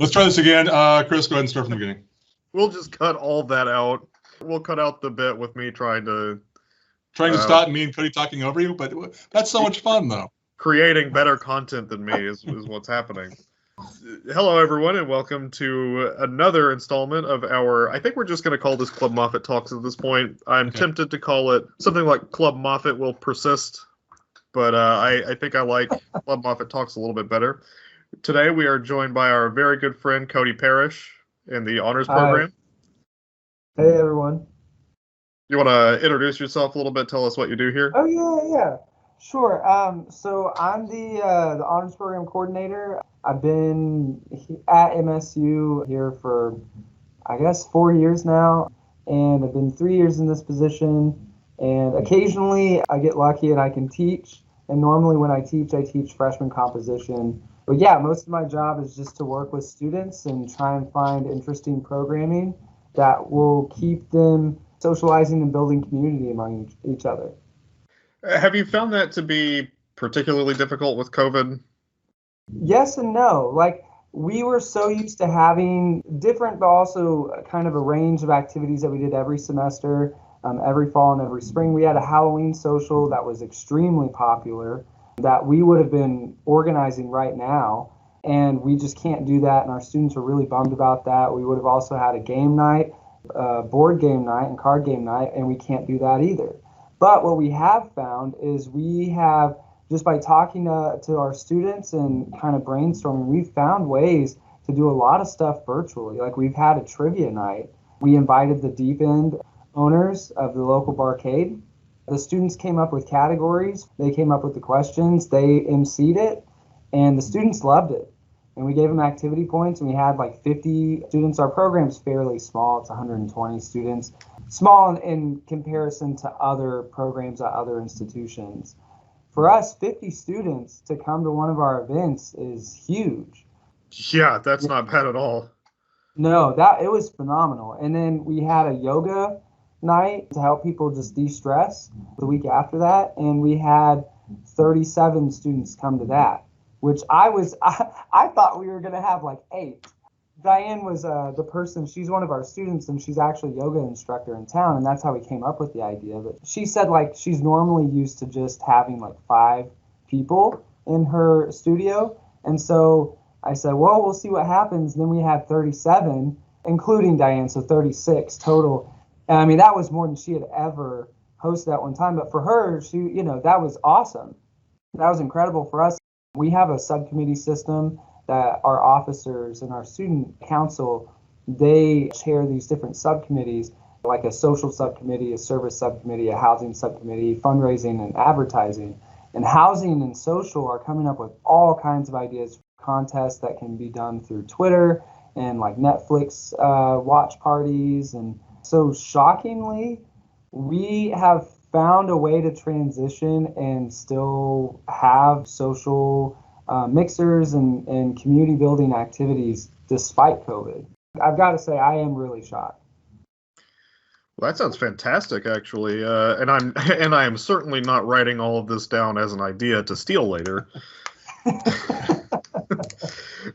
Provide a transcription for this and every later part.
Let's try this again. Chris, go ahead and start from the beginning. We'll just cut all that out. We'll cut out the bit with me trying to stop me and Cody talking over you, but that's so much fun, though. Creating better content than me is what's happening. Hello, everyone, and welcome to another installment of our, I think we're just going to call this Club Moffett Talks at this point. I'm tempted to call it something like Club Moffett Will Persist, but I think I like Club Moffett Talks a little bit better. Today, we are joined by our very good friend, Cody Parish, in the Honors Program. Hey, everyone. You want to introduce yourself a little bit, tell us what you do here? Oh, yeah. Sure. So I'm the Honors Program Coordinator. I've been at MSU here for, I guess, 4 years now, and I've been 3 years in this position, and occasionally I get lucky and I can teach, and normally when I teach freshman composition. But yeah, most of my job is just to work with students and try and find interesting programming that will keep them socializing and building community among each other. Have you found that to be particularly difficult with COVID? Yes and no. Like, we were so used to having different, but also kind of a range of activities that we did every semester, every fall and every spring. We had a Halloween social that was extremely popular that we would have been organizing right now, and we just can't do that, and our students are really bummed about that. We would have also had a game night, board game night, and card game night, and we can't do that either. But what we have found is we have, just by talking to our students and kind of brainstorming, we've found ways to do a lot of stuff virtually. Like, we've had a trivia night. We invited the Deep End owners of the local barcade. The students came up with categories. They came up with the questions. They emceed it, and the students loved it. And we gave them activity points, and we had like 50 students. Our program's fairly small. It's 120 students. Small in comparison to other programs at other institutions. For us, 50 students to come to one of our events is huge. Yeah, that's not bad at all. No, it was phenomenal. And then we had a yoga night to help people just de-stress the week after that, and we had 37 students come to that, which I thought we were going to have like 8. Diane was the person, she's one of our students, and she's actually a yoga instructor in town, and that's how we came up with the idea. But she said like she's normally used to just having like 5 people in her studio, and so I said, well, we'll see what happens. And then we had 37, including Diane, so 36 total. And I mean, that was more than she had ever hosted at one time. But for her, that was awesome. That was incredible for us. We have a subcommittee system that our officers and our student council, they chair these different subcommittees, like a social subcommittee, a service subcommittee, a housing subcommittee, fundraising and advertising. And housing and social are coming up with all kinds of ideas, contests that can be done through Twitter and like Netflix watch parties. And so shockingly, we have found a way to transition and still have social mixers and community building activities despite COVID. I've got to say, I am really shocked. Well, that sounds fantastic, actually. And I am certainly not writing all of this down as an idea to steal later.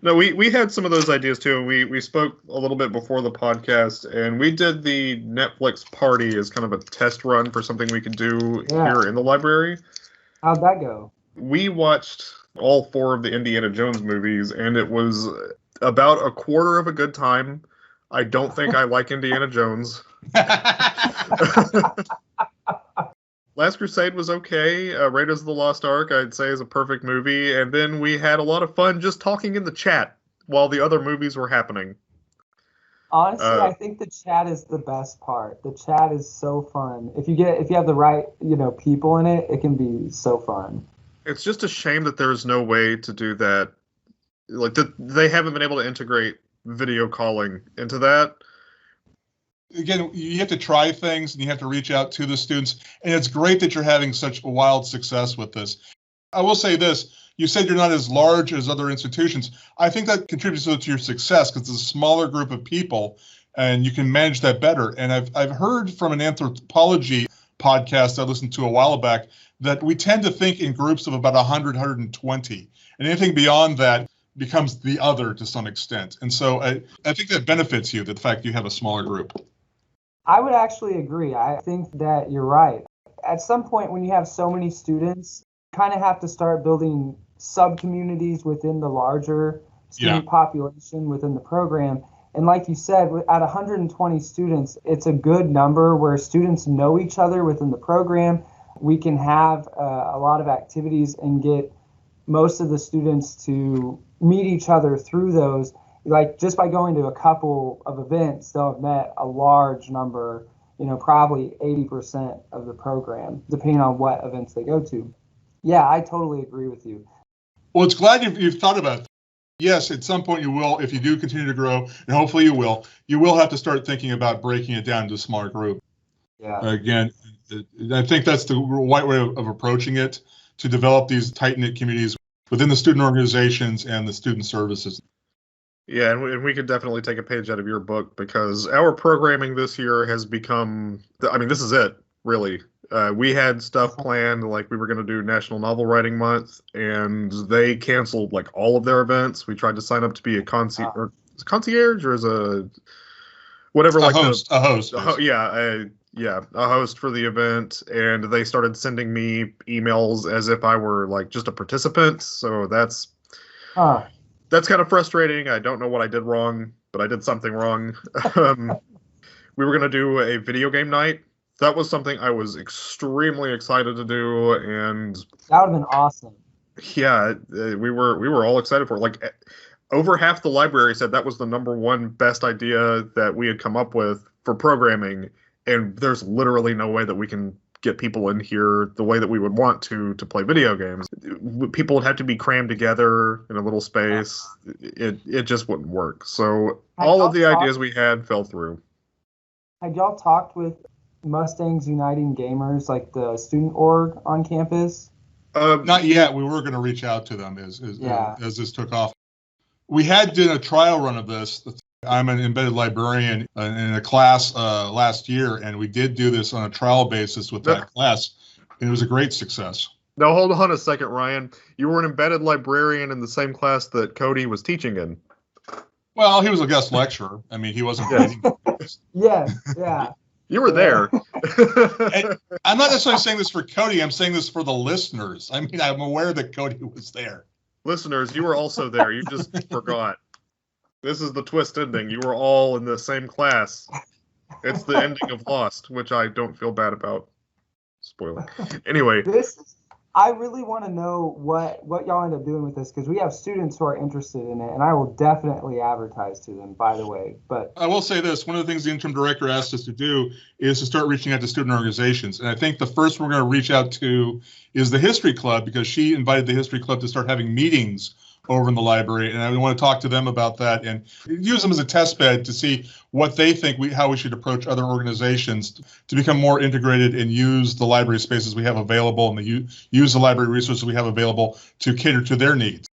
No, we had some of those ideas too, and we spoke a little bit before the podcast, and we did the Netflix party as kind of a test run for something we could do here in the library. How'd that go? We watched all 4 of the Indiana Jones movies, and it was about a quarter of a good time. I don't think I like Indiana Jones. Last Crusade was okay. Raiders of the Lost Ark, I'd say, is a perfect movie. And then we had a lot of fun just talking in the chat while the other movies were happening. Honestly, I think the chat is the best part. The chat is so fun. If you have the right, people in it, it can be so fun. It's just a shame that there's no way to do that. Like, they haven't been able to integrate video calling into that. Again, you have to try things and you have to reach out to the students. And it's great that you're having such wild success with this. I will say this. You said you're not as large as other institutions. I think that contributes to your success because it's a smaller group of people and you can manage that better. And I've heard from an anthropology podcast I listened to a while back that we tend to think in groups of about 100, 120. And anything beyond that, becomes the other to some extent. And so I think that benefits you, the fact you have a smaller group. I would actually agree. I think that you're right. At some point when you have so many students, you kind of have to start building sub-communities within the larger student population within the program. And like you said, at 120 students, it's a good number where students know each other within the program. We can have a lot of activities and get most of the students to meet each other through those. Like just by going to a couple of events, they'll have met a large number, probably 80% of the program, depending on what events they go to. Yeah, I totally agree with you. Well, it's glad you've thought about it. Yes, at some point you will, if you do continue to grow, and hopefully you will have to start thinking about breaking it down into a smaller group. Yeah. Again, I think that's the right way of approaching it, to develop these tight-knit communities within the student organizations and the student services. Yeah, and we could definitely take a page out of your book, because our programming this year has become, this is it, really. We had stuff planned, like we were going to do National Novel Writing Month, and they canceled like all of their events. We tried to sign up to be a concierge or as a whatever, a host. A host for the event, and they started sending me emails as if I were like just a participant. So that's kind of frustrating. I don't know what I did wrong, but I did something wrong. We were going to do a video game night. That was something I was extremely excited to do, and that would have been awesome. Yeah, we were all excited for it. Like, over half the library said that was the #1 best idea that we had come up with for programming, and there's literally no way that we can get people in here the way that we would want to play video games. People would have to be crammed together in a little space. It just wouldn't work. So all of the ideas we had fell through. Had y'all talked with Mustangs Uniting Gamers, like the student org on campus? Not yet. We were going to reach out to them as this took off. We had done a trial run of this. I'm an embedded librarian in a class last year, and we did do this on a trial basis with that class, and it was a great success. Now, hold on a second, Ryan. You were an embedded librarian in the same class that Cody was teaching in. Well, he was a guest lecturer. I mean, he wasn't. Yes, yeah. You were there. I'm not necessarily saying this for Cody. I'm saying this for the listeners. I mean, I'm aware that Cody was there. Listeners, you were also there. You just forgot. This is the twist ending. You were all in the same class. It's the ending of Lost, which I don't feel bad about. Spoiler. Anyway. I really want to know what y'all end up doing with this, because we have students who are interested in it, and I will definitely advertise to them, by the way. But I will say this. One of the things the interim director asked us to do is to start reaching out to student organizations. And I think the first we're going to reach out to is the History Club, because she invited the History Club to start having meetings over in the library, and I want to talk to them about that and use them as a test bed to see what they think how we should approach other organizations to become more integrated and use the library spaces we have available and use the library resources we have available to cater to their needs.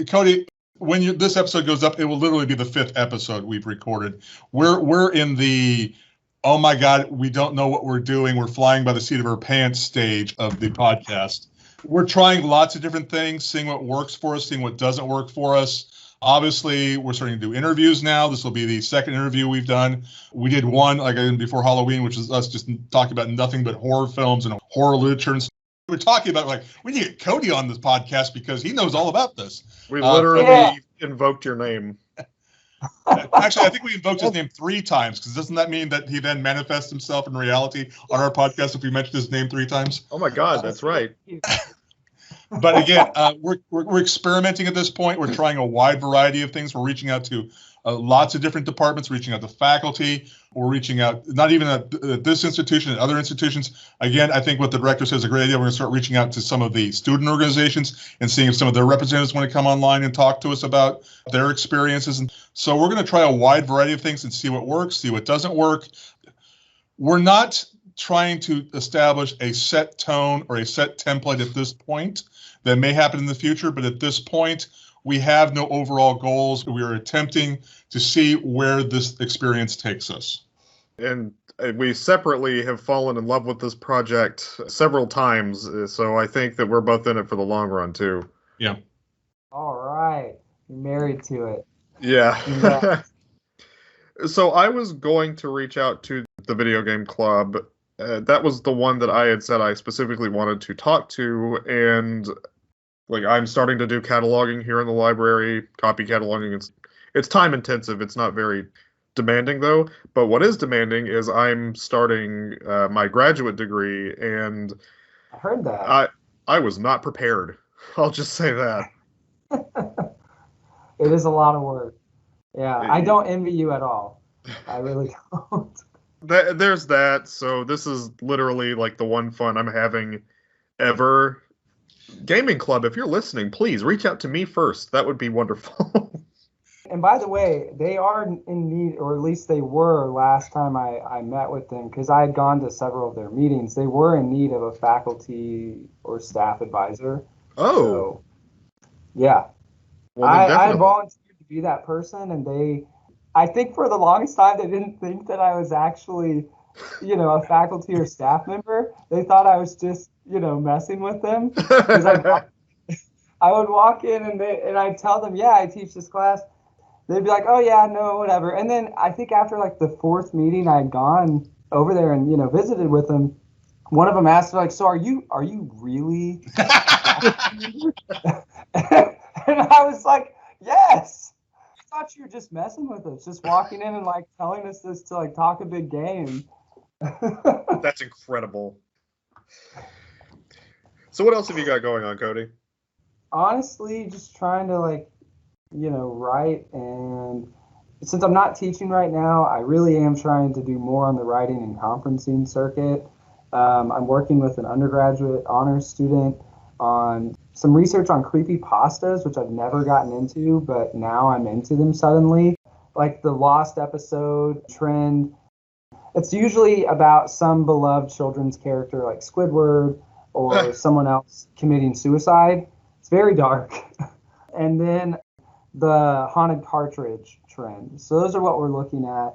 Cody, when this episode goes up, it will literally be the 5th episode we've recorded. We're in the oh my God, we don't know what we're doing, we're flying by the seat of our pants stage of the podcast. We're trying lots of different things, seeing what works for us, seeing what doesn't work for us. Obviously, we're starting to do interviews now. This will be the 2nd interview we've done. We did one before Halloween, which is us just talking about nothing but horror films and horror literature. And we're talking about we need to get Cody on this podcast because he knows all about this. We literally invoked your name. Actually, I think we invoked his name 3 times, because doesn't that mean that he then manifests himself in reality on our podcast if we mention his name 3 times? Oh my God, that's right. But again, we're experimenting at this point. We're trying a wide variety of things. We're reaching out to lots of different departments, reaching out to faculty. We're reaching out, not even at this institution, at other institutions. Again, I think what the director says is a great idea. We're going to start reaching out to some of the student organizations and seeing if some of their representatives want to come online and talk to us about their experiences. And so we're going to try a wide variety of things and see what works, see what doesn't work. We're not trying to establish a set tone or a set template at this point. That may happen in the future, but at this point, we have no overall goals. We are attempting to see where this experience takes us. And we separately have fallen in love with this project several times, so I think that we're both in it for the long run, too. Yeah. All right. You're married to it. Yeah. So I was going to reach out to the video game club. That was the one that I had said I specifically wanted to talk to, and like I'm starting to do cataloging here in the library, copy cataloging. It's time intensive. It's not very demanding though. But what is demanding is I'm starting my graduate degree, and I heard that. I was not prepared. I'll just say that. It is a lot of work. Yeah, I don't envy you at all. I really don't. There's that. So this is literally like the one fun I'm having ever. Gaming club, if you're listening, please reach out to me first. That would be wonderful. And by the way, they are in need, or at least they were last time I met with them, because I had gone to several of their meetings. They were in need of a faculty or staff advisor. Oh. So, yeah. Well, I volunteered to be that person, and I think for the longest time, they didn't think that I was actually, a faculty or staff member. They thought I was just, messing with them. Because I would walk in and I'd tell them, yeah, I teach this class. They'd be like, oh, yeah, no, whatever. And then I think after like the fourth meeting, I had gone over there and, visited with them. One of them asked, like, so are you really? And I was like, yes. I thought you were just messing with us, just walking in and like telling us this to like talk a big game. That's incredible. So what else have you got going on, Cody? Honestly, just trying to write, and since I'm not teaching right now, I really am trying to do more on the writing and conferencing circuit. I'm working with an undergraduate honors student on some research on creepypastas, which I've never gotten into, but now I'm into them suddenly. Like the Lost episode trend. It's usually about some beloved children's character like Squidward or someone else committing suicide. It's very dark. And then the haunted cartridge trend. So those are what we're looking at.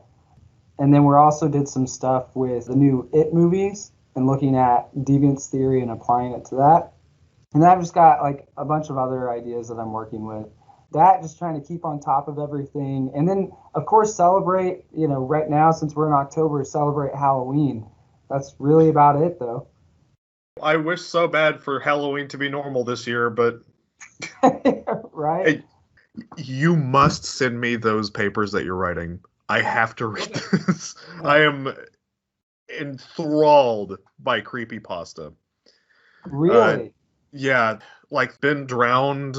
And then we also did some stuff with the new It movies and looking at deviance theory and applying it to that. And then I've just got like a bunch of other ideas that I'm working with. That, just trying to keep on top of everything. And then, of course, celebrate, right now, since we're in October, celebrate Halloween. That's really about it, though. I wish so bad for Halloween to be normal this year, but... Right? Hey, you must send me those papers that you're writing. I have to read this. I am enthralled by creepypasta. Really? Yeah, like been drowned,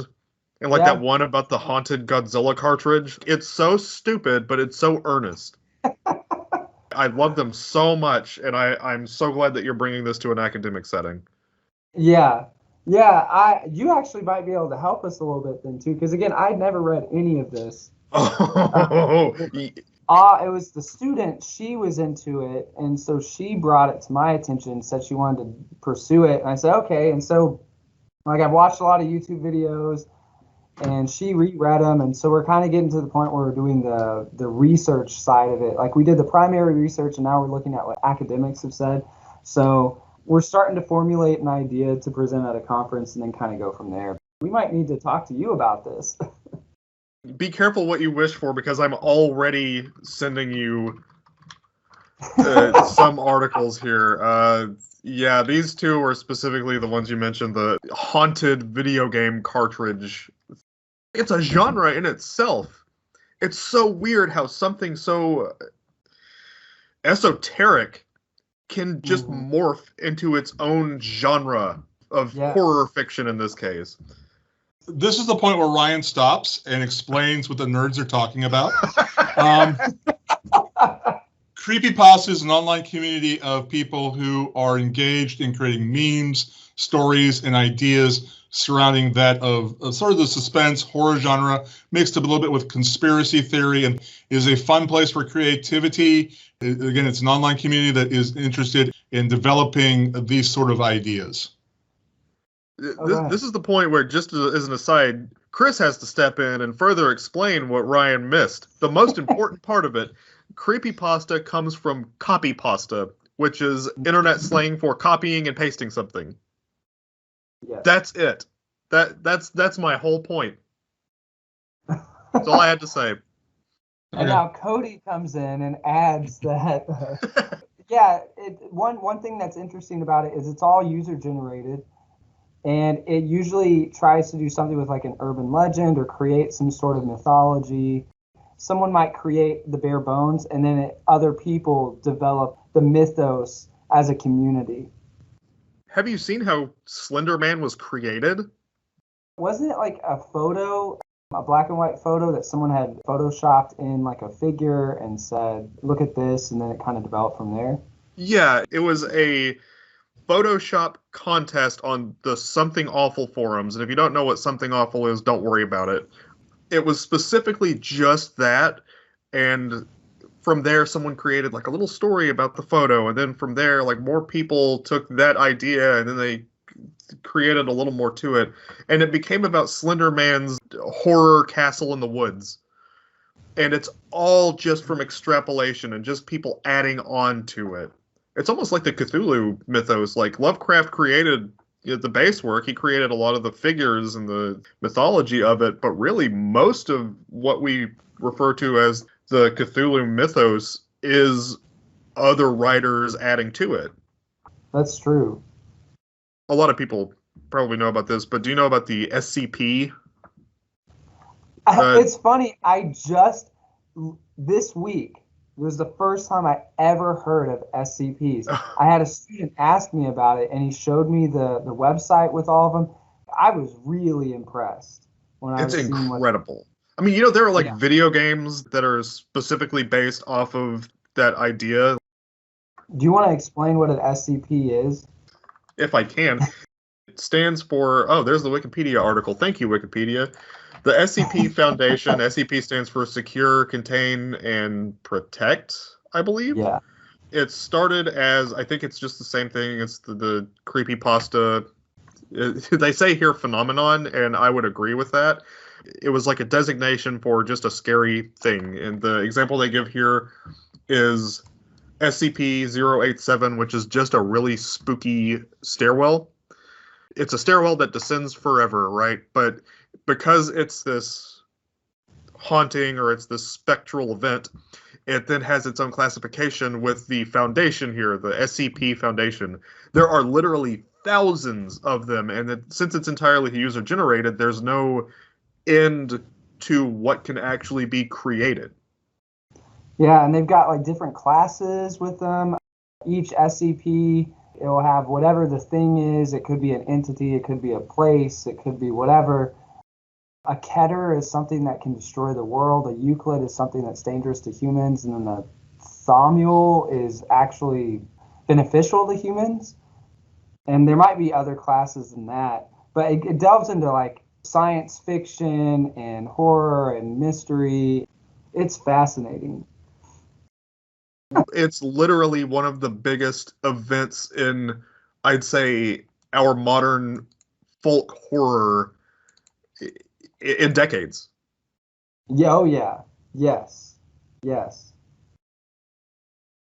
and like that one about the haunted Godzilla cartridge. It's so stupid, but it's so earnest. I love them so much, and I'm so glad that you're bringing this to an academic setting. Yeah. You actually might be able to help us a little bit then too, because again, I'd never read any of this. It was the student, she was into it, and so she brought it to my attention, said she wanted to pursue it, and I said, okay. And so like I've watched a lot of YouTube videos, and she reread them, and so we're kind of getting to the point where we're doing the research side of it. Like we did the primary research, and now we're looking at what academics have said. So we're starting to formulate an idea to present at a conference and then kind of go from there. We might need to talk to you about this. Be careful what you wish for, because I'm already sending you some articles here. Yeah, these two are specifically the ones you mentioned, the haunted video game cartridge. It's a genre in itself. It's so weird how something so esoteric can just morph into its own genre of horror fiction in this case. This is the point where Ryan stops and explains what the nerds are talking about. Creepypasta is an online community of people who are engaged in creating memes, stories, and ideas surrounding that of sort of the suspense horror genre, mixed up a little bit with conspiracy theory, and is a fun place for creativity. Again, it's an online community that is interested in developing these sort of ideas. This is the point where, just as an aside, Chris has to step in and further explain what Ryan missed. The most important part of it, creepypasta comes from copypasta, which is internet slang for copying and pasting something. Yes. That's it. That's my whole point. That's all I had to say. And now Cody comes in and adds that. Yeah, one thing that's interesting about it is it's all user generated, and it usually tries to do something with like an urban legend or create some sort of mythology. Someone might create the bare bones, and then other people develop the mythos as a community. Have you seen how Slender Man was created? Wasn't it like a photo, a black and white photo that someone had photoshopped in like a figure and said, look at this, and then it kind of developed from there? Yeah, it was a Photoshop contest on the Something Awful forums, and if you don't know what Something Awful is, don't worry about it. It was specifically just that, and from there someone created like a little story about the photo, and then from there like more people took that idea and then they created a little more to it, and it became about Slender Man's horror castle in the woods. And it's all just from extrapolation and just people adding on to it. It's almost like the Cthulhu mythos. Like Lovecraft created the base work, he created a lot of the figures and the mythology of it, but really most of what we refer to as the Cthulhu mythos is other writers adding to it. That's true. A lot of people probably know about this, but do you know about the SCP? It's funny. This week, it was the first time I ever heard of SCPs. I had a student ask me about it, and he showed me the website with all of them. I was really impressed when I was seeing incredible. I mean, there are like video games that are specifically based off of that idea. Do you want to explain what an SCP is? If I can. It stands for, there's the Wikipedia article. Thank you, Wikipedia. The SCP Foundation, SCP stands for Secure, Contain, and Protect, I believe. Yeah. It started as, I think it's just the same thing. It's the creepypasta, they say here phenomenon, and I would agree with that. It was like a designation for just a scary thing. And the example they give here is SCP-087, which is just a really spooky stairwell. It's a stairwell that descends forever, right? But because it's this haunting or it's this spectral event, it then has its own classification with the foundation here, the SCP Foundation. There are literally thousands of them, and since it's entirely user-generated, there's no end to what can actually be created. Yeah, and they've got like different classes with them. Each SCP, it will have whatever the thing is. It could be an entity, it could be a place, it could be whatever. A Keter is something that can destroy the world. A Euclid is something that's dangerous to humans. And then the Thaumiel is actually beneficial to humans. And there might be other classes than that. But it delves into like science fiction and horror and mystery. It's fascinating. It's literally one of the biggest events in, I'd say, our modern folk horror in decades. Yeah, oh yeah. Yes.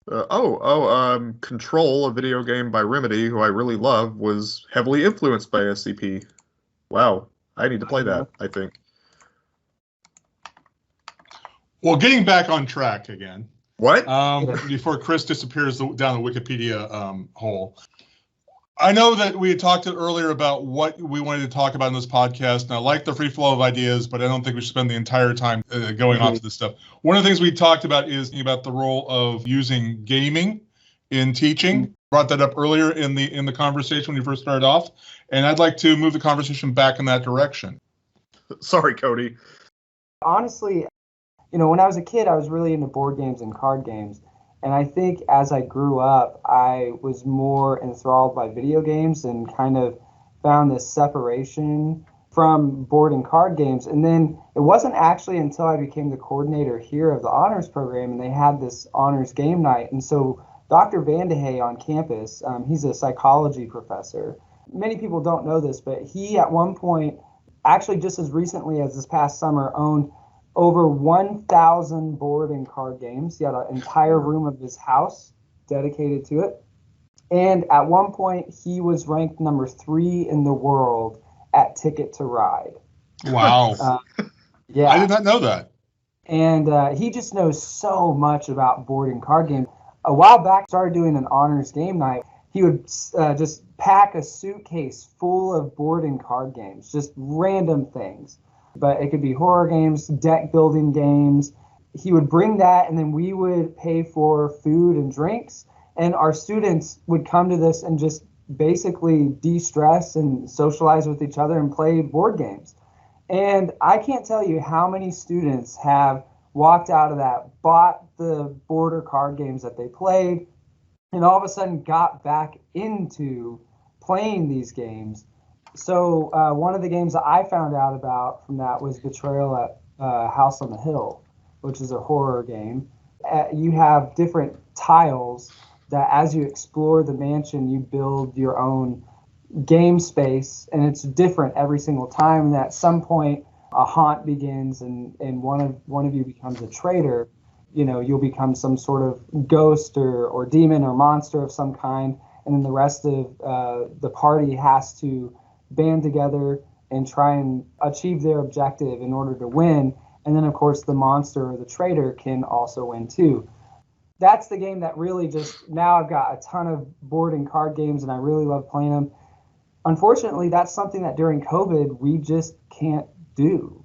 Control, a video game by Remedy, who I really love, was heavily influenced by SCP. Wow, I need to play that, I think. Well, getting back on track again. What? Before Chris disappears down the Wikipedia hole. I know that we had talked earlier about what we wanted to talk about in this podcast, and I like the free flow of ideas, but I don't think we should spend the entire time going off to this stuff. One of the things we talked about is about the role of using gaming in teaching. Brought that up earlier in the conversation when you first started off, and I'd like to move the conversation back in that direction. Sorry, Cody. Honestly, when I was a kid, I was really into board games and card games. And I think as I grew up, I was more enthralled by video games and kind of found this separation from board and card games. And then it wasn't actually until I became the coordinator here of the honors program, and they had this honors game night. And so Dr. Vandehey on campus, he's a psychology professor. Many people don't know this, but he at one point, actually just as recently as this past summer, owned over 1,000 board and card games. He had an entire room of his house dedicated to it. And at one point, he was ranked number 3 in the world at Ticket to Ride. Wow. Yeah. I did not know that. And he just knows so much about board and card games. A while back, started doing an honors game night. He would just pack a suitcase full of board and card games, just random things. But it could be horror games, deck building games. He would bring that, and then we would pay for food and drinks. And our students would come to this and just basically de-stress and socialize with each other and play board games. And I can't tell you how many students have walked out of that, bought the board or card games that they played, and all of a sudden got back into playing these games. So one of the games that I found out about from that was Betrayal at House on the Hill, which is a horror game. You have different tiles that as you explore the mansion, you build your own game space, and it's different every single time. And at some point, a haunt begins, and one of you becomes a traitor. You know, you'll become some sort of ghost or demon or monster of some kind, and then the rest of the party has to band together and try and achieve their objective in order to win. And then, of course, the monster or the traitor can also win too. That's the game that really just, now I've got a ton of board and card games, and I really love playing them. Unfortunately, that's something that during COVID, we just can't do.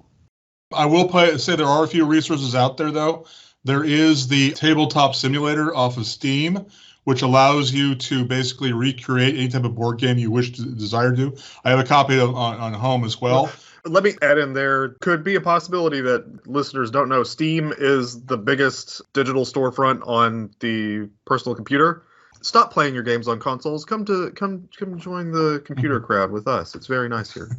I will say there are a few resources out there, though. There is the tabletop simulator off of Steam, which allows you to basically recreate any type of board game you wish to desire to. I have a copy on home as well. Let me add in there, could be a possibility that listeners don't know, Steam is the biggest digital storefront on the personal computer. Stop playing your games on consoles. Come join the computer crowd with us. It's very nice here.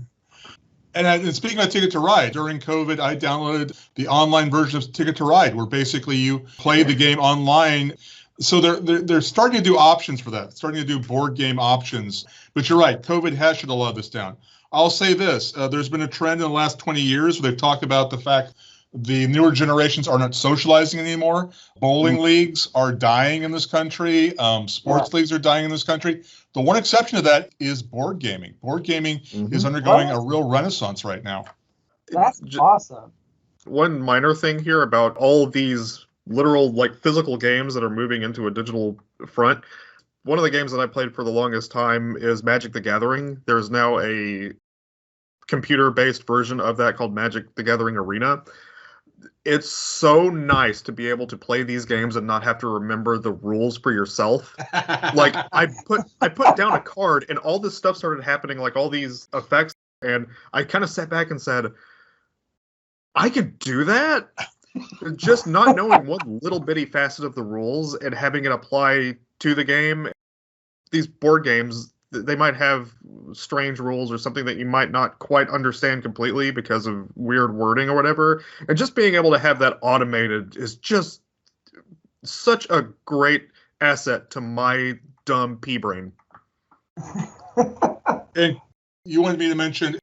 And speaking of Ticket to Ride, during COVID, I downloaded the online version of Ticket to Ride, where basically you play the game online. So they're starting to do options for that, starting to do board game options. But you're right, COVID has shut a lot of this down. I'll say this, there's been a trend in the last 20 years where they've talked about the fact the newer generations are not socializing anymore. Bowling leagues are dying in this country. Sports leagues are dying in this country. The one exception to that is board gaming. Board gaming is undergoing a real renaissance right now. That's awesome. One minor thing here about all of these literal, like, physical games that are moving into a digital front. One of the games that I played for the longest time is Magic the Gathering. There's now a computer-based version of that called Magic the Gathering Arena. It's so nice to be able to play these games and not have to remember the rules for yourself. Like, I put down a card and all this stuff started happening, like all these effects, and I kind of sat back and said, I could do that? Just not knowing one little bitty facet of the rules and having it apply to the game. These board games, they might have strange rules or something that you might not quite understand completely because of weird wording or whatever. And just being able to have that automated is just such a great asset to my dumb pea brain. And you wanted me to mention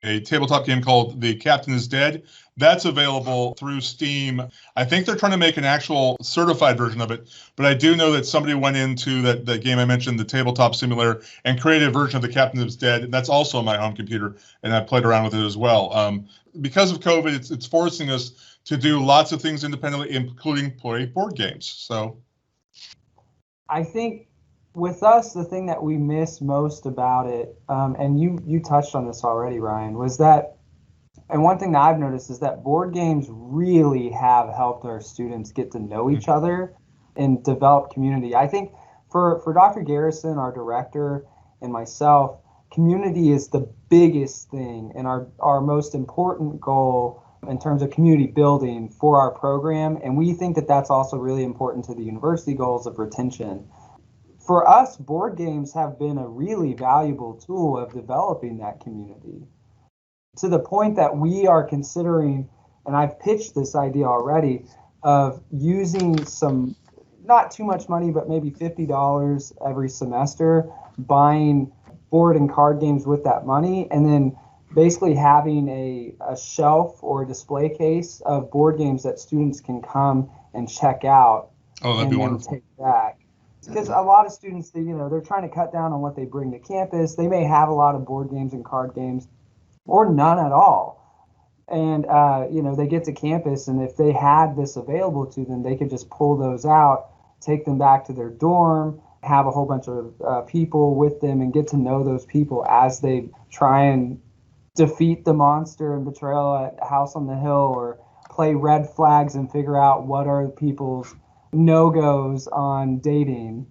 a tabletop game called The Captain is Dead. That's available through Steam. I think they're trying to make an actual certified version of it, but I do know that somebody went into that game I mentioned, the tabletop simulator, and created a version of The Captain is Dead. And that's also on my home computer, and I played around with it as well. Because of COVID, it's forcing us to do lots of things independently, including play board games. So I think with us, the thing that we miss most about it, and you touched on this already, Ryan, was that, and one thing that I've noticed is that board games really have helped our students get to know each other and develop community. I think for Dr. Garrison, our director, and myself, community is the biggest thing and our most important goal in terms of community building for our program. And we think that that's also really important to the university goals of retention. For us, board games have been a really valuable tool of developing that community, to the point that we are considering, and I've pitched this idea already, of using some, not too much money, but maybe $50 every semester, buying board and card games with that money, and then basically having a shelf or a display case of board games that students can come and check out. Oh, that'd be wonderful. Take back. Because a lot of students, they're trying to cut down on what they bring to campus. They may have a lot of board games and card games, or none at all. And, they get to campus, and if they had this available to them, they could just pull those out, take them back to their dorm, have a whole bunch of people with them, and get to know those people as they try and defeat the monster and betrayal at House on the Hill, or play red flags and figure out what are people's no-goes on dating.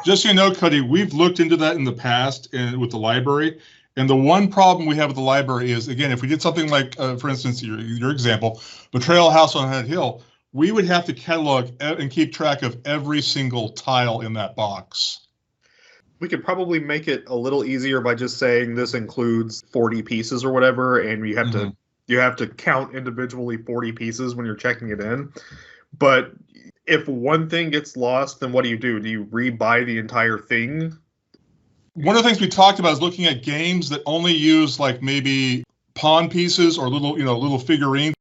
Just so you know, Cody, we've looked into that in the past with the library. And the one problem we have with the library is, again, if we did something like, for instance, your example, Betrayal House on Head Hill, we would have to catalog and keep track of every single tile in that box. We could probably make it a little easier by just saying this includes 40 pieces or whatever, and you have to count individually 40 pieces when you're checking it in. But if one thing gets lost, then what do? Do you rebuy the entire thing? One of the things we talked about is looking at games that only use like maybe pawn pieces or little figurines.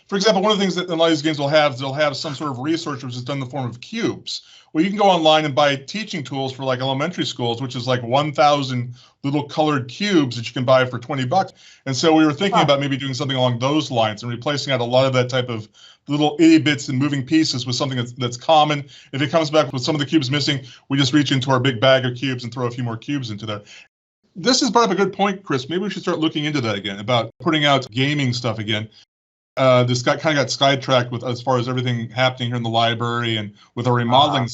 For example, one of the things that a lot of these games will have is they'll have some sort of research which is done in the form of cubes. Well, you can go online and buy teaching tools for like elementary schools, which is like 1,000 little colored cubes that you can buy for $20. And so we were thinking about maybe doing something along those lines and replacing out a lot of that type of little itty bits and moving pieces with something that's common. If it comes back with some of the cubes missing, we just reach into our big bag of cubes and throw a few more cubes into there. This has brought up a good point, Chris. Maybe we should start looking into that again, about putting out gaming stuff again. This kind of got sidetracked with as far as everything happening here in the library and with our remodeling,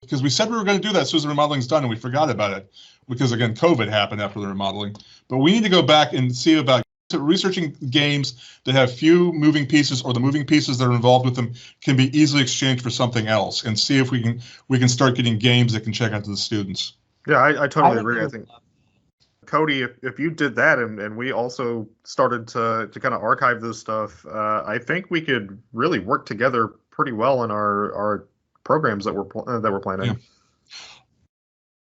because we said we were going to do that as soon as the remodeling's done, and we forgot about it because, again, COVID happened after the remodeling. But we need to go back and see about researching games that have few moving pieces, or the moving pieces that are involved with them can be easily exchanged for something else, and see if we can start getting games that can check out to the students. Yeah, I totally agree. I think, Cody, if you did that and we also started to kind of archive this stuff, I think we could really work together pretty well in our programs that we're planning. Yeah.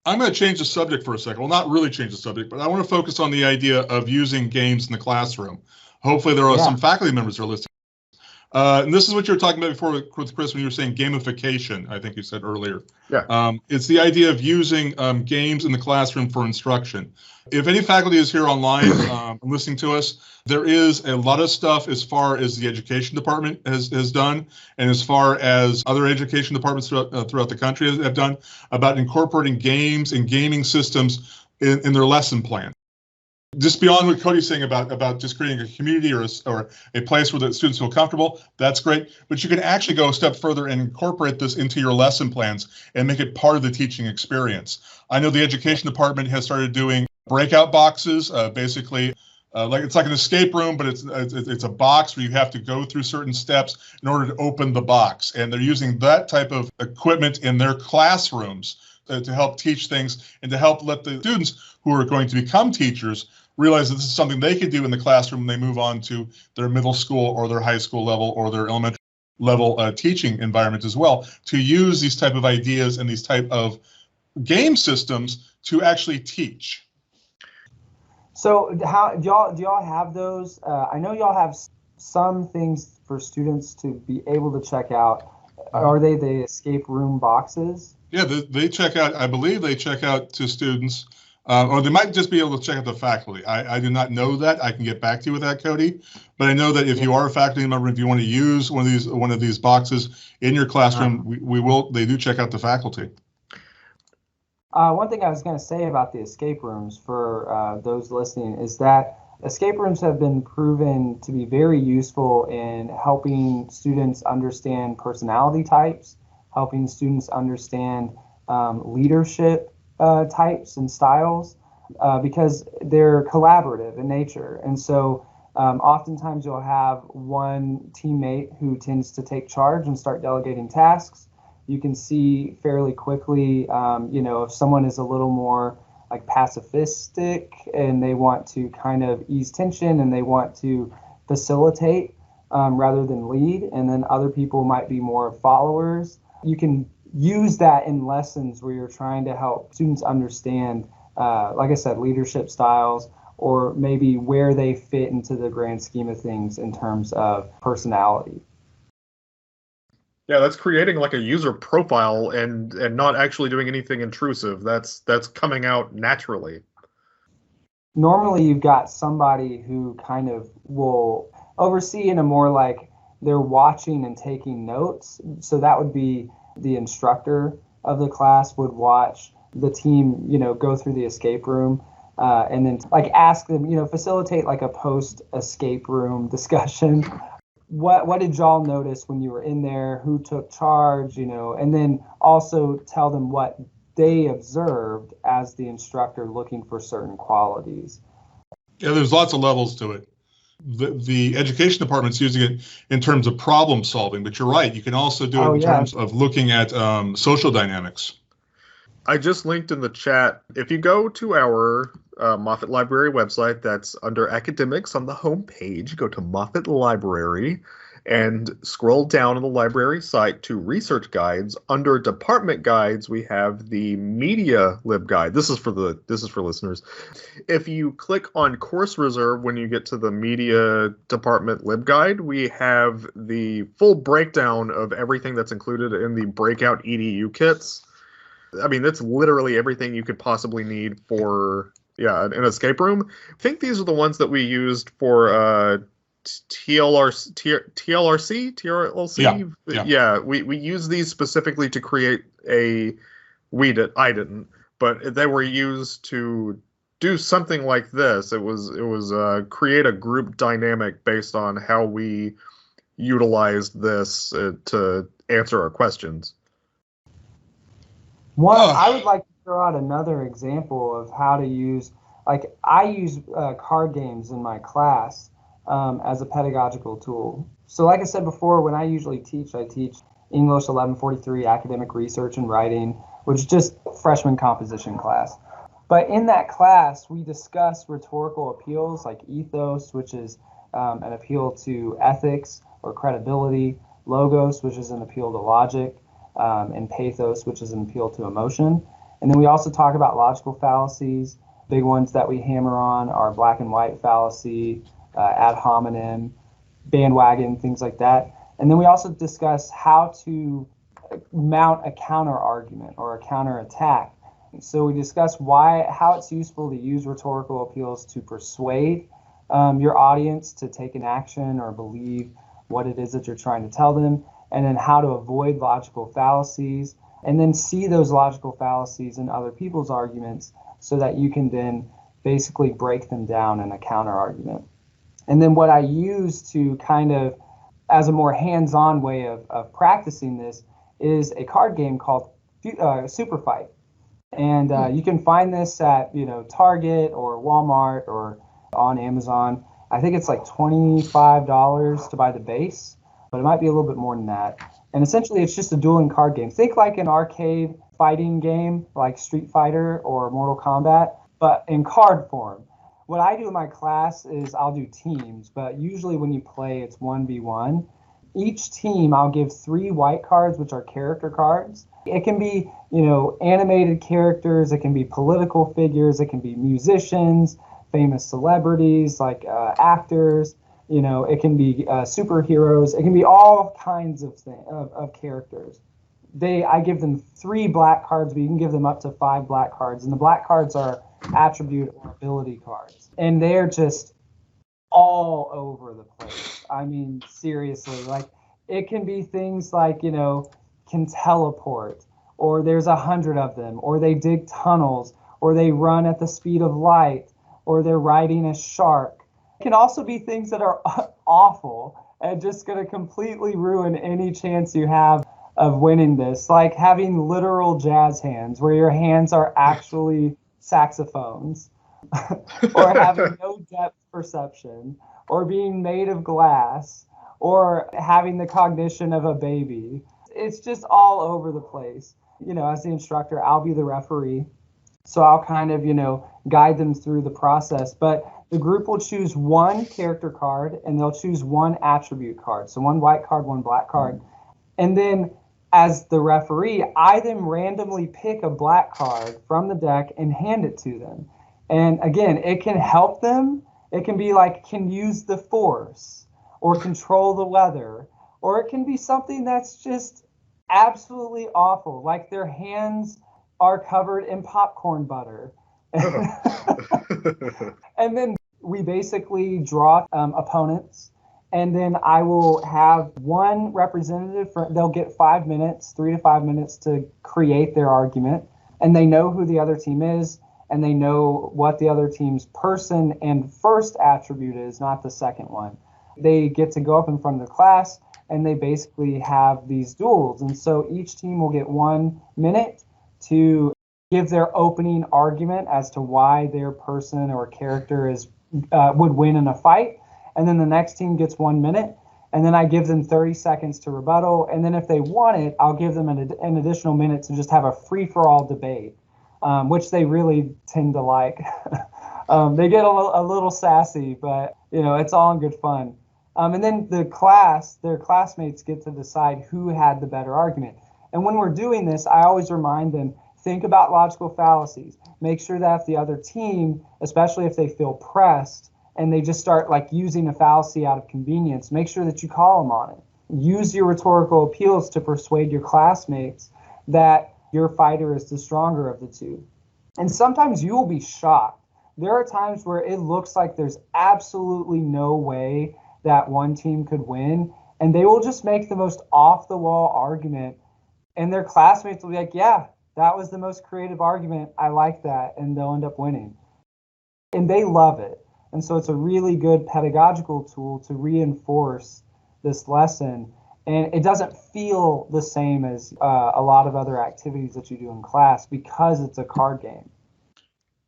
I'm going to change the subject for a second. Well, not really change the subject, but I want to focus on the idea of using games in the classroom. Hopefully there are some faculty members who are listening. And this is what you were talking about before with Chris when you were saying gamification, I think you said earlier. Yeah. It's the idea of using games in the classroom for instruction. If any faculty is here online listening to us, there is a lot of stuff as far as the education department has done, and as far as other education departments throughout the country have done, about incorporating games and gaming systems in their lesson plan. Just beyond what Cody's saying about just creating a community or a place where the students feel comfortable, that's great. But you can actually go a step further and incorporate this into your lesson plans and make it part of the teaching experience. I know the education department has started doing breakout boxes, basically it's like an escape room, but it's a box where you have to go through certain steps in order to open the box. And they're using that type of equipment in their classrooms to help teach things and to help let the students who are going to become teachers realize that this is something they can do in the classroom when they move on to their middle school or their high school level or their elementary level teaching environment as well, to use these type of ideas and these type of game systems to actually teach. So how do y'all have those? I know y'all have some things for students to be able to check out. Are they the escape room boxes? Yeah, they check out. I believe they check out to students, or they might just be able to check out the faculty. I do not know that. I can get back to you with that, Cody. But I know that if you are a faculty member, if you want to use one of these boxes in your classroom, we will. They do check out the faculty. One thing I was going to say about the escape rooms for those listening is that escape rooms have been proven to be very useful in helping students understand personality types, helping students understand leadership types and styles, because they're collaborative in nature. And so oftentimes you'll have one teammate who tends to take charge and start delegating tasks. You can see fairly quickly, if someone is a little more like pacifistic and they want to kind of ease tension and they want to facilitate rather than lead, and then other people might be more followers. You can use that in lessons where you're trying to help students understand, like I said, leadership styles, or maybe where they fit into the grand scheme of things in terms of personality. Yeah, that's creating like a user profile and not actually doing anything intrusive. That's coming out naturally. Normally, you've got somebody who kind of will oversee in a more like they're watching and taking notes. So that would be the instructor of the class would watch the team, go through the escape room, and then like ask them, facilitate like a post escape room discussion. What did y'all notice when you were in there? Who took charge? And then also tell them what they observed as the instructor looking for certain qualities. Yeah, there's lots of levels to it. The education department's using it in terms of problem solving, but you're right. You can also do it in terms of looking at social dynamics. I just linked in the chat. If you go to our Moffett Library website, that's under academics on the home page, go to Moffett Library and scroll down on the library site to research guides. Under department guides, we have the media lib guide. This is for listeners. If you click on course reserve when you get to the media department lib guide, we have the full breakdown of everything that's included in the breakout EDU kits. I mean, that's literally everything you could possibly need for an escape room. I think these are the ones that we used for TLC. Yeah. We use these specifically to create I didn't, but they were used to do something like this. It was create a group dynamic based on how we utilized this to answer our questions. I would like to throw out another example of how to use, like I use card games in my class as a pedagogical tool. So like I said before, when I usually teach, I teach English 1143, academic research and writing, which is just freshman composition class. But in that class, we discuss rhetorical appeals like ethos, which is an appeal to ethics or credibility, logos, which is an appeal to logic, and pathos, which is an appeal to emotion. And then we also talk about logical fallacies. Big ones that we hammer on are black and white fallacy, ad hominem, bandwagon, things like that. And then we also discuss how to mount a counter argument or a counter attack. So we discuss how it's useful to use rhetorical appeals to persuade your audience to take an action or believe what it is that you're trying to tell them, and then how to avoid logical fallacies, and then see those logical fallacies in other people's arguments so that you can then basically break them down in a counter argument. And then what I use to kind of, as a more hands-on way of practicing this, is a card game called Super Fight. And you can find this at Target or Walmart or on Amazon. I think it's like $25 to buy the base, but it might be a little bit more than that. And essentially, it's just a dueling card game. Think like an arcade fighting game like Street Fighter or Mortal Kombat, but in card form. What I do in my class is I'll do teams, but usually when you play, it's 1v1. Each team, I'll give 3 white cards, which are character cards. It can be, animated characters. It can be political figures. It can be musicians, famous celebrities like actors. It can be superheroes. It can be all kinds of characters. I give them 3 black cards, but you can give them up to 5 black cards. And the black cards are attribute or ability cards. And they're just all over the place. I mean, seriously, like it can be things like, can teleport, or there's 100 of them, or they dig tunnels, or they run at the speed of light, or they're riding a shark. It can also be things that are awful and just going to completely ruin any chance you have of winning this, like having literal jazz hands where your hands are actually saxophones, or having no depth perception, or being made of glass, or having the cognition of a baby. It's just all over the place. As the instructor, I'll be the referee. So I'll kind of, guide them through the process. But the group will choose 1 character card and they'll choose 1 attribute card. So 1 white card, 1 black card. And then as the referee, I then randomly pick a black card from the deck and hand it to them. And again, it can help them. It can be like, can use the force or control the weather, or it can be something that's just absolutely awful, like their hands are covered in popcorn butter. And then we basically draw opponents, And then I will have one representative, they'll get 5 minutes, 3 to 5 minutes to create their argument. And they know who the other team is, and they know what the other team's person and first attribute is, not the second one. They get to go up in front of the class, and they basically have these duels. And so each team will get 1 minute to give their opening argument as to why their person or character would win in a fight. And then the next team gets 1 minute, and then I give them 30 seconds to rebuttal. And then if they want it, I'll give them an additional minute to just have a free-for-all debate, which they really tend to like. They get a little sassy, but it's all in good fun. And then their classmates get to decide who had the better argument. And when we're doing this, I always remind them, think about logical fallacies. Make sure that if the other team, especially if they feel pressed, and they just start using a fallacy out of convenience, make sure that you call them on it. Use your rhetorical appeals to persuade your classmates that your fighter is the stronger of the two. And sometimes you will be shocked. There are times where it looks like there's absolutely no way that one team could win, and they will just make the most off-the-wall argument, and their classmates will be like, yeah, that was the most creative argument. I like that, and they'll end up winning. And they love it. And so it's a really good pedagogical tool to reinforce this lesson. And it doesn't feel the same as a lot of other activities that you do in class because it's a card game.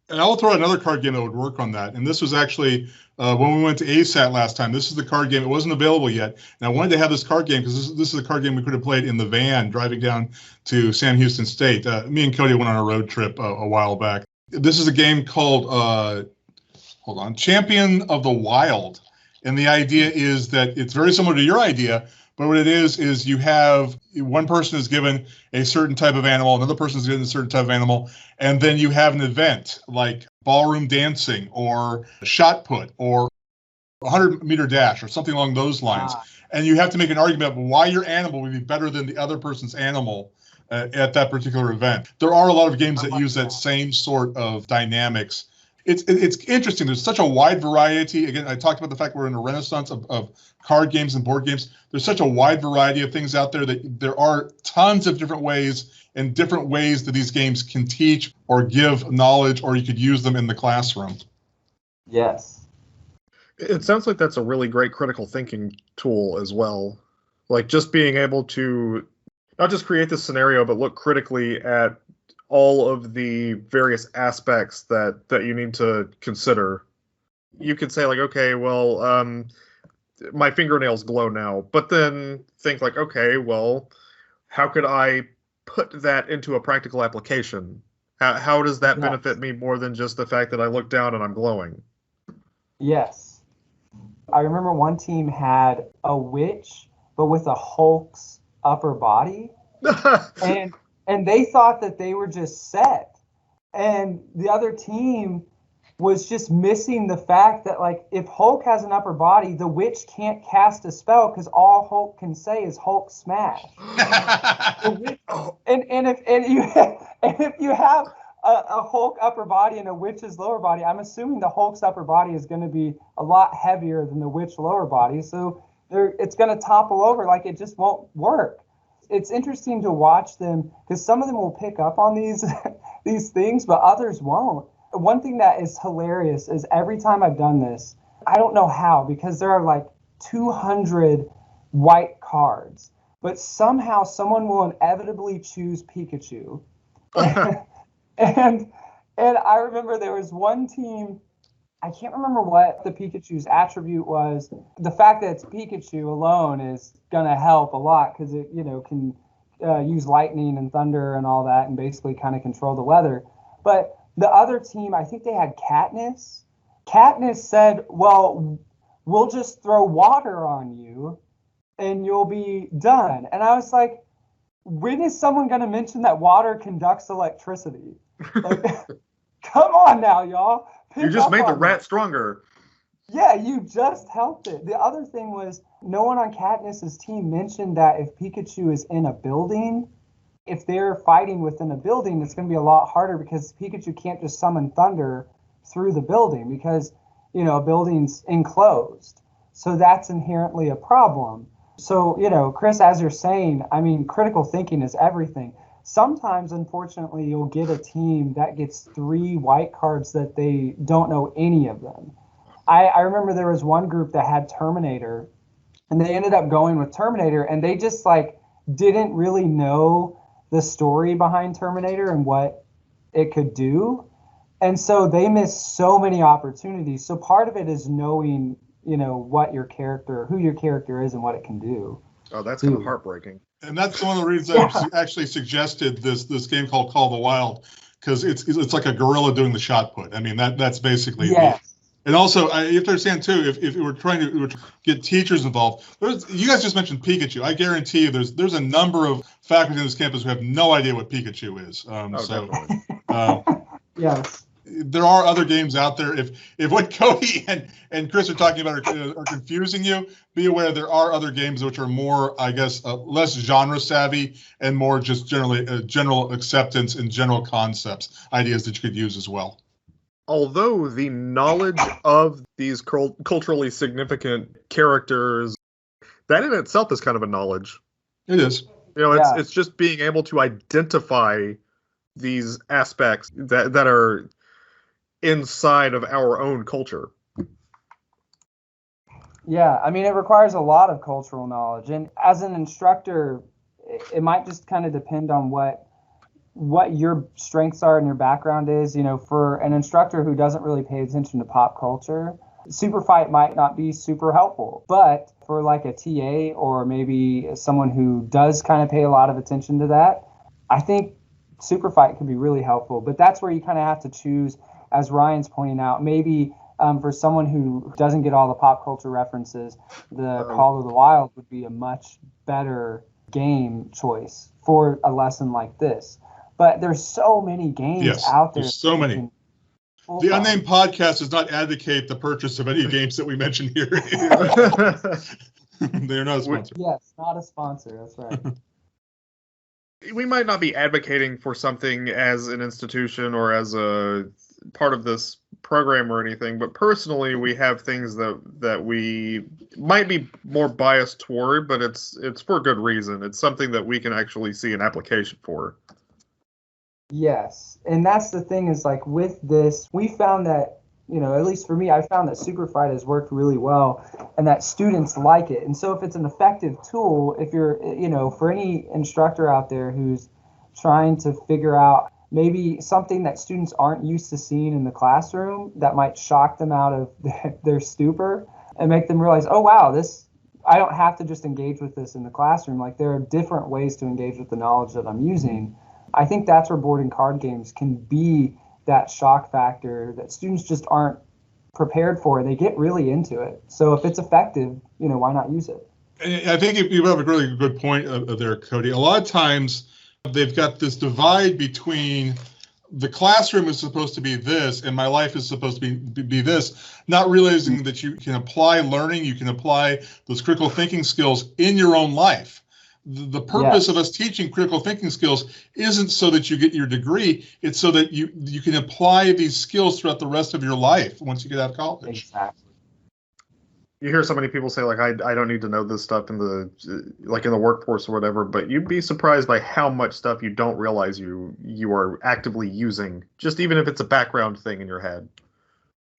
And I'll throw another card game that would work on that. And this was actually when we went to ASAT last time. This is the card game. It wasn't available yet. And I wanted to have this card game because this is a card game we could have played in the van driving down to Sam Houston State. Me and Cody went on a road trip a while back. This is a game called Champion of the Wild. And the idea is that it's very similar to your idea, but what it is you have one person is given a certain type of animal, another person is given a certain type of animal, and then you have an event like ballroom dancing or shot put or 100-meter dash or something along those lines. And you have to make an argument about why your animal would be better than the other person's animal at that particular event. There are a lot of games that use that same sort of dynamics. It's interesting. There's such a wide variety. Again, I talked about the fact we're in a renaissance of card games and board games. There's such a wide variety of things out there that there are tons of different ways that these games can teach or give knowledge, or you could use them in the classroom. Yes. It sounds like that's a really great critical thinking tool as well. Like just being able to not just create this scenario, but look critically at all of the various aspects that you need to consider. You could say okay, well, my fingernails glow now, but then think okay, well, how could I put that into a practical application? How does that benefit me more than just the fact that I look down and I'm glowing? Yes. I remember one team had a witch, but with a Hulk's upper body. And they thought that they were just set. And the other team was just missing the fact that, if Hulk has an upper body, the witch can't cast a spell because all Hulk can say is Hulk smash. and if you have a Hulk upper body and a witch's lower body, I'm assuming the Hulk's upper body is going to be a lot heavier than the witch lower body. So it's going to topple over. It just won't work. It's interesting to watch them because some of them will pick up on these things, but others won't. One thing that is hilarious is every time I've done this, I don't know how, because there are 200 white cards, but somehow someone will inevitably choose Pikachu. and I remember there was one team, I can't remember what the Pikachu's attribute was. The fact that it's Pikachu alone is going to help a lot because it, can use lightning and thunder and all that and basically kind of control the weather. But the other team, I think they had Katniss. Katniss said, well, we'll just throw water on you and you'll be done. And I was like, when is someone going to mention that water conducts electricity? Come on now, y'all. You just made the rat stronger. Yeah, you just helped it. The other thing was no one on Katniss's team mentioned that if Pikachu is in a building, if they're fighting within a building, it's going to be a lot harder because Pikachu can't just summon thunder through the building because, a building's enclosed. So that's inherently a problem. So, Chris, as you're saying, I mean, critical thinking is everything. Sometimes, unfortunately, you'll get a team that gets 3 white cards that they don't know any of them. I remember there was one group that had Terminator, and they ended up going with Terminator, and they just didn't really know the story behind Terminator and what it could do. And so they missed so many opportunities. So part of it is knowing, what your character, who your character is and what it can do. Oh, that's kind of heartbreaking. And that's one of the reasons I actually suggested this game called Call of the Wild, because it's like a gorilla doing the shot put. I mean, that's basically it. And also, you have to understand too, if we're trying to get teachers involved, you guys just mentioned Pikachu. I guarantee you, there's a number of faculty on this campus who have no idea what Pikachu is. Yes. There are other games out there. If what Cody and Chris are talking about are confusing you, be aware there are other games which are more, I guess, less genre savvy and more just general acceptance and general concepts, ideas that you could use as well. Although the knowledge of these culturally significant characters, that in itself is kind of a knowledge. It is. It's just being able to identify these aspects that are inside of our own culture. Yeah, I mean, it requires a lot of cultural knowledge. And as an instructor, it might just kind of depend on what your strengths are and your background is. For an instructor who doesn't really pay attention to pop culture, Super Fight might not be super helpful. But for like a TA or maybe someone who does kind of pay a lot of attention to that, I think Super Fight can be really helpful. But that's where you kind of have to choose, as Ryan's pointing out, maybe for someone who doesn't get all the pop culture references, the Call of the Wild would be a much better game choice for a lesson like this. But there's so many games out there. There's so many. The Unnamed Podcast does not advocate the purchase of any games that we mention here. They are not a sponsor. Yes, not a sponsor. That's right. We might not be advocating for something as an institution or as a part of this program or anything, but personally we have things that we might be more biased toward, but it's for good reason. It's something that we can actually see an application for. Yes, and that's the thing is with this, we found that, at least for me, I found that Super Fight has worked really well and that students like it. And so if it's an effective tool, if you're, for any instructor out there who's trying to figure out maybe something that students aren't used to seeing in the classroom that might shock them out of their stupor and make them realize, oh, wow, I don't have to just engage with this in the classroom. There are different ways to engage with the knowledge that I'm using. I think that's where board and card games can be that shock factor that students just aren't prepared for. They get really into it. So if it's effective, why not use it? And I think you have a really good point there, Cody. A lot of times they've got this divide between the classroom is supposed to be this and my life is supposed to be this, not realizing that you can apply learning, you can apply those critical thinking skills in your own life. The purpose of us teaching critical thinking skills isn't so that you get your degree. It's so that you can apply these skills throughout the rest of your life once you get out of college. Exactly. You hear so many people say I don't need to know this stuff in the workforce or whatever, but you'd be surprised by how much stuff you don't realize you are actively using, just even if it's a background thing in your head.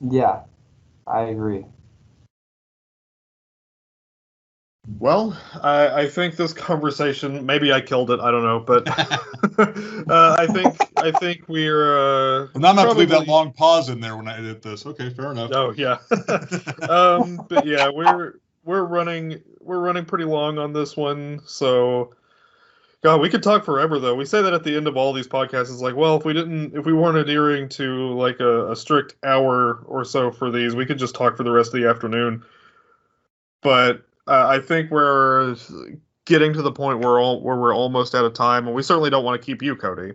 Yeah, I agree. Well, I think this conversation, maybe I killed it, I don't know, but I think we're and I'm not going to leave that long pause in there when I edit this. Okay, fair enough. Oh yeah. But yeah, we're running pretty long on this one, so God, we could talk forever though. We say that at the end of all these podcasts. It's well, if we weren't adhering to a strict hour or so for these, we could just talk for the rest of the afternoon. But I think we're getting to the point where we're almost out of time, and we certainly don't want to keep you, Cody.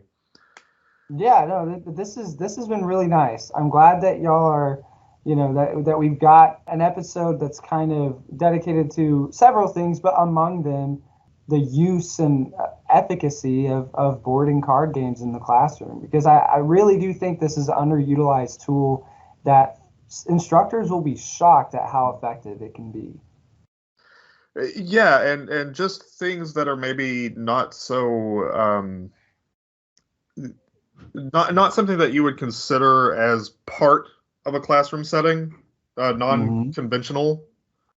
Yeah, no, this has been really nice. I'm glad that y'all are, that we've got an episode that's kind of dedicated to several things, but among them, the use and efficacy of board and card games in the classroom. Because I really do think this is an underutilized tool that instructors will be shocked at how effective it can be. Yeah, and just things that are maybe not so not something that you would consider as part of a classroom setting, non-conventional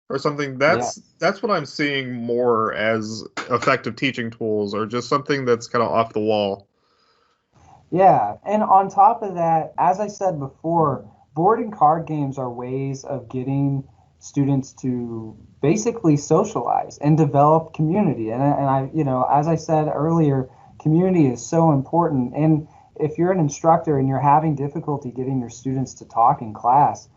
or something. That's what I'm seeing more as effective teaching tools, or just something that's kind of off the wall. Yeah, and on top of that, as I said before, board and card games are ways of getting students to basically socialize and develop community. And I, as I said earlier, community is so important. And if you're an instructor and you're having difficulty getting your students to talk in class,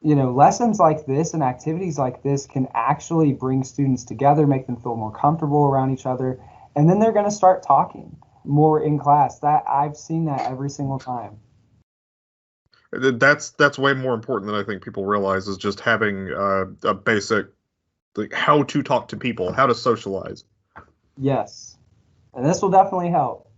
lessons like this and activities like this can actually bring students together, make them feel more comfortable around each other, and then they're going to start talking more in class. That I've seen that every single time. That's way more important than I think people realize, is just having a basic, like, how to talk to people, how to socialize. Yes, and this will definitely help.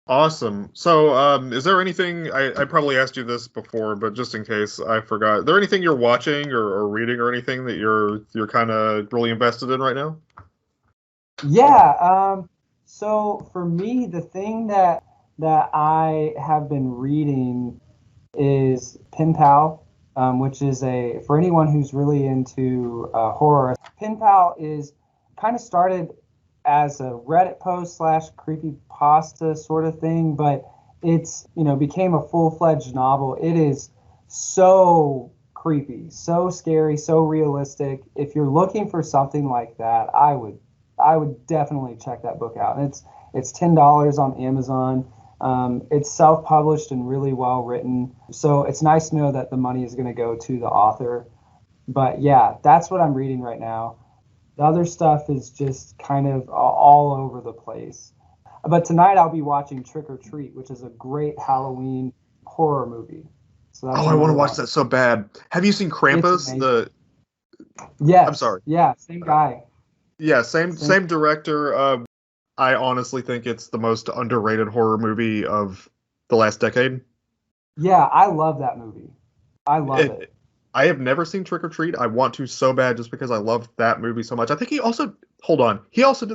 Awesome. So, is there anything, I probably asked you this before, but just in case I forgot, is there anything you're watching or reading or anything that you're kind of really invested in right now? Yeah. So for me, the thing that I have been reading is Pen Pal, which is for anyone who's really into horror. Pen Pal is kind of started as a Reddit post / creepypasta sort of thing, but it's, became a full-fledged novel. It is so creepy, so scary, so realistic. If you're looking for something like that, I would definitely check that book out. And it's $10 on Amazon. It's self-published and really well written, so it's nice to know that the money is going to go to the author. But yeah, that's what I'm reading right now. The other stuff is just kind of all over the place. But tonight I'll be watching Trick or Treat, which is a great Halloween horror movie. So that's I want to watch that so bad. Have you seen Krampus? Yes. I'm sorry. Yeah, same guy. Yeah, same director. I honestly think it's the most underrated horror movie of the last decade. Yeah, I love that movie. I love it. I have never seen Trick or Treat. I want to so bad, just because I love that movie so much. I think he also did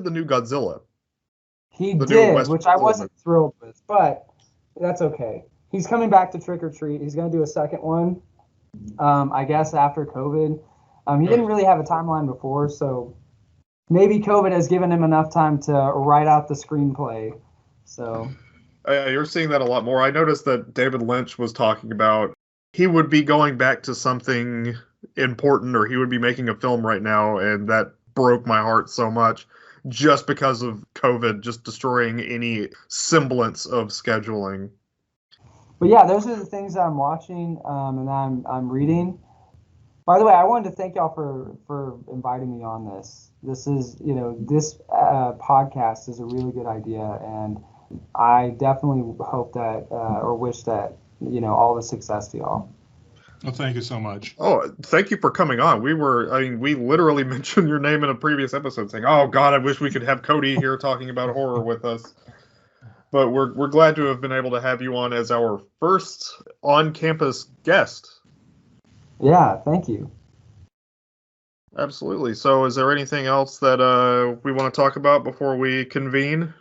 the new Godzilla. He did, which I wasn't thrilled with, but that's okay. He's coming back to Trick or Treat. He's going to do a second one, I guess, after COVID. He didn't really have a timeline before, so maybe COVID has given him enough time to write out the screenplay. So you're seeing that a lot more. I noticed that David Lynch was talking about he would be going back to something important, or he would be making a film right now, and that broke my heart so much, just because of COVID just destroying any semblance of scheduling. But yeah, those are the things that I'm watching and I'm reading. By the way, I wanted to thank y'all for inviting me on this. This is, this podcast is a really good idea, and I definitely hope that or wish that, all the success to y'all. Well, thank you so much. Oh, thank you for coming on. We literally mentioned your name in a previous episode, saying, "Oh God, I wish we could have Cody here talking about horror with us." But we're glad to have been able to have you on as our first on-campus guest. Yeah, thank you. Absolutely. So, is there anything else that we want to talk about before we convene?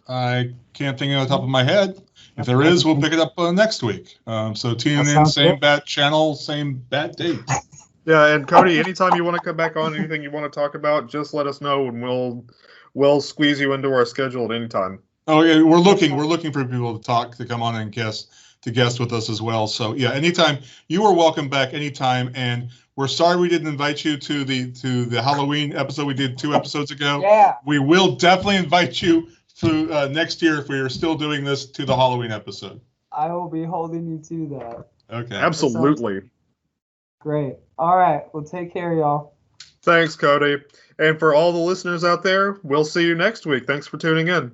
I can't think on the top of my head. If there is, we'll pick it up next week. So tune in, same good. Bat channel, same bat date. Yeah, and Cody, anytime you want to come back on, anything you want to talk about, just let us know, and we'll squeeze you into our schedule at any time. Oh yeah, we're looking for people to come on and guest with us as well. So yeah, anytime, you are welcome back anytime. And we're sorry we didn't invite you to the Halloween episode we did 2 episodes ago. Yeah, we will definitely invite you to next year, if we are still doing this, to the Halloween episode. I will be holding you to that. Okay. Absolutely. Great. All right. Well, take care, y'all. Thanks, Cody. And for all the listeners out there, we'll see you next week. Thanks for tuning in.